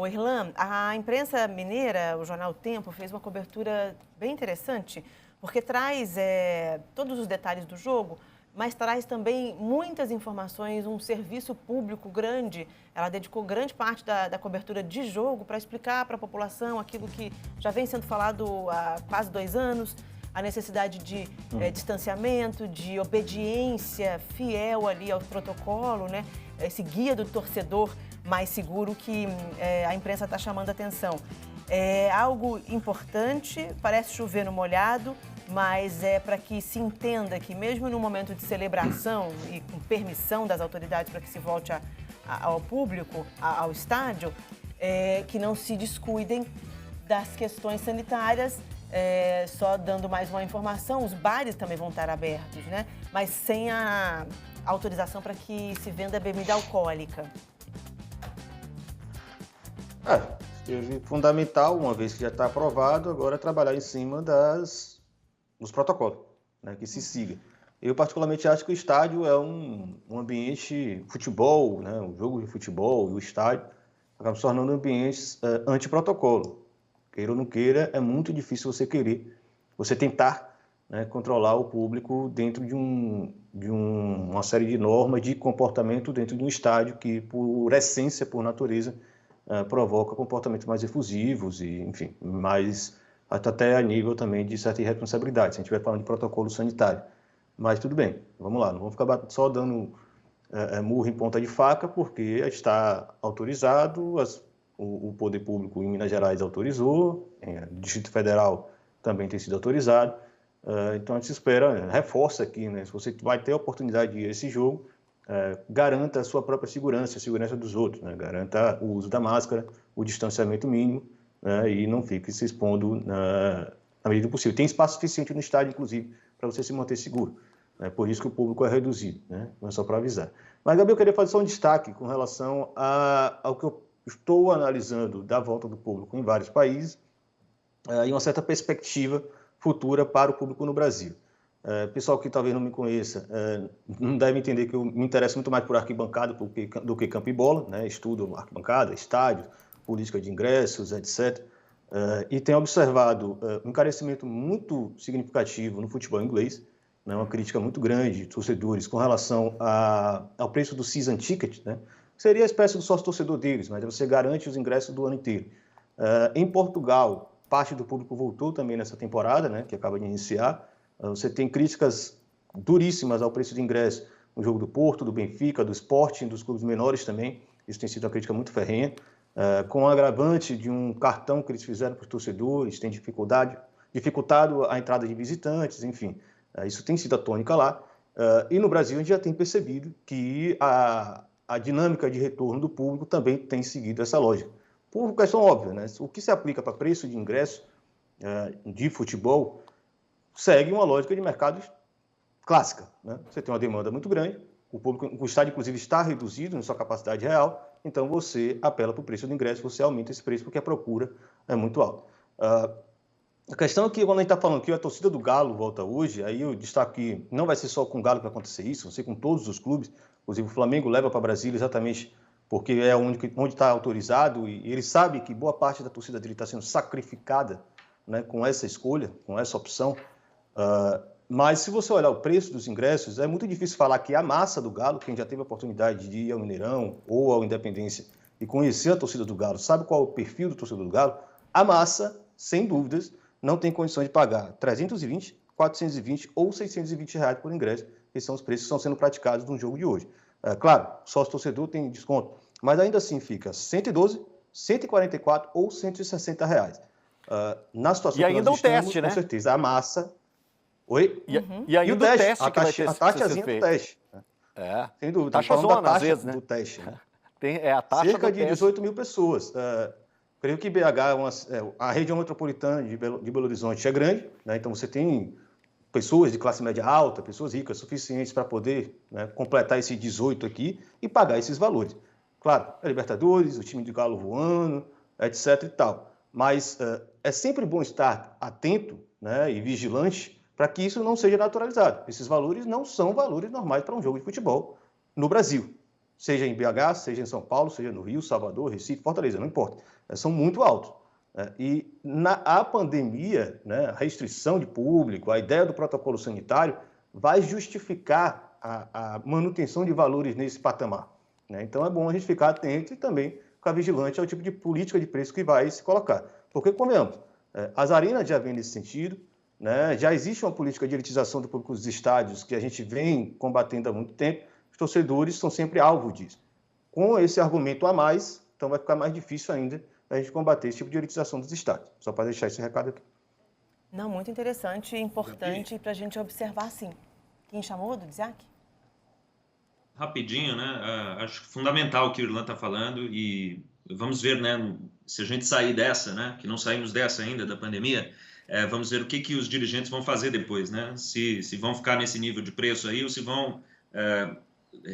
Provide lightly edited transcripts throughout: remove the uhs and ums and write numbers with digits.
O Irlan, a imprensa mineira, o jornal Tempo, fez uma cobertura bem interessante, porque traz todos os detalhes do jogo, mas traz também muitas informações, um serviço público grande. Ela dedicou grande parte da cobertura de jogo para explicar para a população aquilo que já vem sendo falado há quase 2 anos, a necessidade de distanciamento, de obediência fiel ali ao protocolo, né? Esse guia do torcedor mais seguro que a imprensa está chamando a atenção. É algo importante, parece chover no molhado, mas é para que se entenda que mesmo no momento de celebração e com permissão das autoridades para que se volte ao público, ao estádio, que não se descuidem das questões sanitárias. Só dando mais uma informação, os bares também vão estar abertos, né? Mas sem a autorização para que se venda bebida alcoólica. É fundamental, uma vez que já está aprovado, agora é trabalhar em cima dos protocolos, né, que se siga. Eu particularmente acho que o estádio é um ambiente futebol, né, um jogo de futebol e o estádio acaba se tornando ambientes anti-protocolo. Queira ou não queira, é muito difícil você tentar, né, controlar o público dentro de uma série de normas de comportamento dentro de um estádio que, por essência, por natureza, provoca comportamentos mais efusivos e, enfim, mais até a nível também de certa irresponsabilidade, se a gente estiver falando de protocolo sanitário. Mas tudo bem, vamos lá, não vamos ficar só dando murro em ponta de faca, porque está autorizado, o poder público em Minas Gerais autorizou, o Distrito Federal também tem sido autorizado, então a gente espera, reforça aqui, né, se você vai ter a oportunidade de ir a esse jogo, garanta a sua própria segurança, a segurança dos outros, né? Garanta o uso da máscara, o distanciamento mínimo, né? E não fique se expondo na medida do possível. Tem espaço suficiente no estádio, inclusive, para você se manter seguro. Né? Por isso que o público é reduzido, né? Não é só para avisar. Mas, Gabriel, eu queria fazer só um destaque com relação ao que eu estou analisando da volta do público em vários países e uma certa perspectiva futura para o público no Brasil. Pessoal que talvez não me conheça, não deve entender que eu me interesso muito mais por arquibancada do que campo e bola, né? Estudo arquibancada, estádio, política de ingressos, etc. E tenho observado um encarecimento muito significativo no futebol inglês, né? Uma crítica muito grande de torcedores com relação ao preço do season ticket, né? Seria a espécie do sócio-torcedor deles, mas você garante os ingressos do ano inteiro. Em Portugal, parte do público voltou também nessa temporada, né? Que acaba de iniciar. Você tem críticas duríssimas ao preço de ingresso no jogo do Porto, do Benfica, do Sporting, dos clubes menores também. Isso tem sido uma crítica muito ferrenha. Com o agravante de um cartão que eles fizeram para os torcedores, tem dificultado a entrada de visitantes, enfim. Isso tem sido a tônica lá. E no Brasil a gente já tem percebido que a dinâmica de retorno do público também tem seguido essa lógica. Por questão óbvia, né? O que se aplica para preço de ingresso de futebol segue uma lógica de mercado clássica, né? Você tem uma demanda muito grande, o estádio, inclusive, está reduzido na sua capacidade real, então você apela para o preço do ingresso, você aumenta esse preço porque a procura é muito alta. A questão é que, quando a gente está falando que a torcida do Galo volta hoje, aí eu destaco que não vai ser só com o Galo que vai acontecer isso, vai ser com todos os clubes, inclusive o Flamengo leva para Brasília exatamente porque é onde está autorizado e ele sabe que boa parte da torcida dele está sendo sacrificada, né, com essa escolha, com essa opção. Mas se você olhar o preço dos ingressos, é muito difícil falar que a massa do Galo, quem já teve a oportunidade de ir ao Mineirão ou ao Independência e conhecer a torcida do Galo, sabe qual é o perfil do torcedor do Galo? A massa, sem dúvidas, não tem condições de pagar 320, 420 ou 620 reais por ingresso, que são os preços que estão sendo praticados no jogo de hoje. Claro, sócio-torcedor tem desconto, mas ainda assim fica 112, 144 ou 160 reais. Na situação e que ainda nós o estamos, teste, né? Com certeza, a massa... Oi? E ainda o teste, que vai ter a taxazinha do teste. Sem dúvida, estamos falando da zona, taxa às vezes, né? do teste. Né? A taxa cerca do de teste. 18 mil pessoas. Creio que BH, a região metropolitana de Belo Horizonte é grande, né? Então você tem pessoas de classe média alta, pessoas ricas suficientes para poder, né, completar esse 18 aqui e pagar esses valores. Claro, a Libertadores, o time de Galo voando, etc. e tal. Mas é sempre bom estar atento, né, e vigilante para que isso não seja naturalizado. Esses valores não são valores normais para um jogo de futebol no Brasil. seja em BH, seja em São Paulo, seja no Rio, Salvador, Recife, Fortaleza, não importa. São muito altos. E a pandemia, né, a restrição de público, a ideia do protocolo sanitário vai justificar a manutenção de valores nesse patamar. Né? Então é bom a gente ficar atento e também ficar vigilante ao tipo de política de preço que vai se colocar. Porque, convenhamos, as arenas já vêm nesse sentido, né? Já existe uma política de elitização do público dos estádios que a gente vem combatendo há muito tempo, os torcedores são sempre alvo disso. Com esse argumento a mais, então vai ficar mais difícil ainda a gente combater esse tipo de elitização dos estádios. Só para deixar esse recado aqui. Não, muito interessante e importante para a gente observar, sim. Quem chamou, do Isaac? Rapidinho, né? Acho fundamental o que o Irlan está falando e vamos ver, né? Se a gente sair dessa, né? Que não saímos dessa ainda, da pandemia, vamos ver o que os dirigentes vão fazer depois, né? Se vão ficar nesse nível de preço aí ou se vão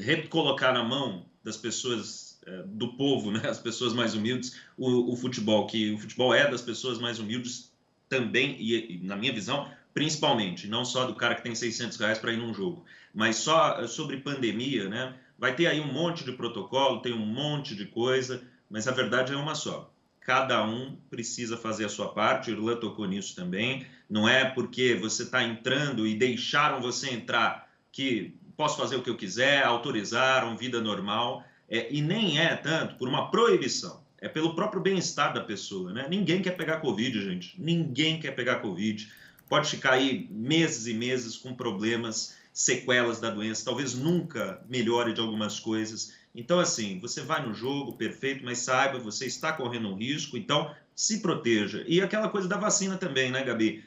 recolocar na mão das pessoas, do povo, né? As pessoas mais humildes, o futebol, que o futebol é das pessoas mais humildes também, e na minha visão, principalmente, não só do cara que tem R$600 para ir num jogo, mas só sobre pandemia, né? Vai ter aí um monte de protocolo, tem um monte de coisa, mas a verdade é uma só. Cada um precisa fazer a sua parte, o Irlan tocou nisso também. Não é porque você está entrando e deixaram você entrar que posso fazer o que eu quiser, autorizaram vida normal, e nem é tanto por uma proibição. É pelo próprio bem-estar da pessoa, né? Ninguém quer pegar Covid, gente. Ninguém quer pegar Covid. Pode ficar aí meses e meses com problemas, sequelas da doença. Talvez nunca melhore de algumas coisas. Então, assim, você vai no jogo, perfeito, mas saiba, você está correndo um risco, então se proteja. E aquela coisa da vacina também, né, Gabi?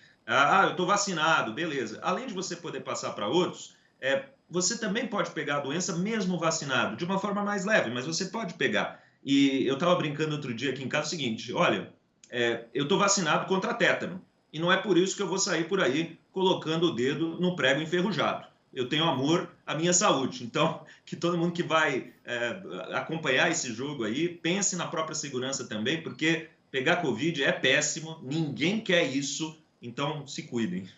Eu estou vacinado, beleza. Além de você poder passar para outros, você também pode pegar a doença mesmo vacinado, de uma forma mais leve, mas você pode pegar. E eu estava brincando outro dia aqui em casa o seguinte, olha, eu estou vacinado contra tétano, e não é por isso que eu vou sair por aí colocando o dedo no prego enferrujado. Eu tenho amor à minha saúde. Então, que todo mundo que vai acompanhar esse jogo aí, pense na própria segurança também, porque pegar Covid é péssimo, ninguém quer isso, então se cuidem.